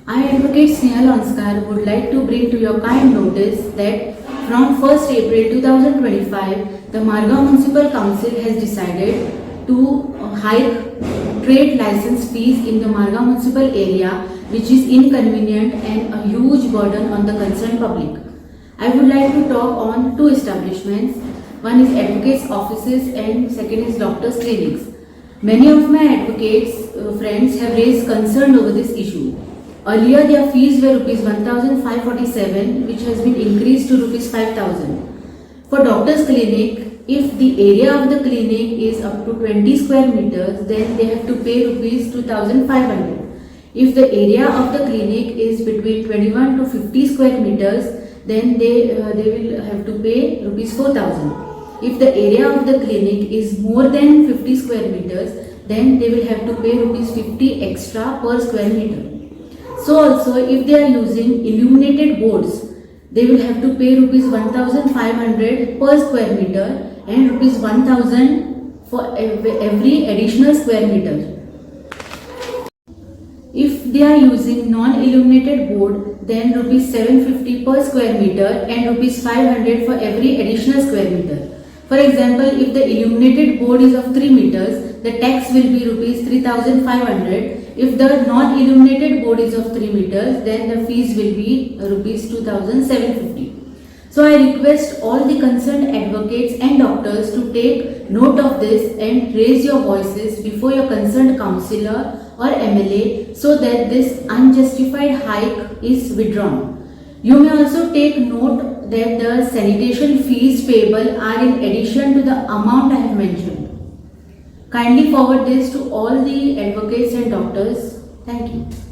I, Advocate Snehal Onskar, would like to bring to your kind notice that from 1st April 2025, the Margao Municipal Council has decided to hike trade license fees in the Margao municipal area, which is inconvenient and a huge burden on the concerned public. I would like to talk on two establishments. One is advocates' offices and second is doctors' clinics. Many of my advocates friends have raised concern over this issue. Earlier, their fees were rupees 1,547, which has been increased to rupees 5,000. For doctor's clinic, if the area of the clinic is up to 20 square meters, then they have to pay rupees 2,500. If the area of the clinic is between 21 to 50 square meters, then they will have to pay rupees 4,000. If the area of the clinic is more than 50 square meters, then they will have to pay rupees 50 extra per square meter. So also, if they are using illuminated boards, they will have to pay rupees 1,500 per square meter and rupees 1,000 for every additional square meter. If they are using non-illuminated board, then rupees 750 per square meter and rupees 500 for every additional square meter. For example, if the illuminated board is of 3 meters, the tax will be rupees 3,500. If the non-illuminated board is of 3 meters, then the fees will be rupees 2,750. So I request all the concerned advocates and doctors to take note of this and raise your voices before your concerned councillor or MLA so that this unjustified hike is withdrawn. You may also take note that the sanitation fees payable are in addition to the amount I have mentioned. Kindly forward this to all the advocates and doctors. Thank you.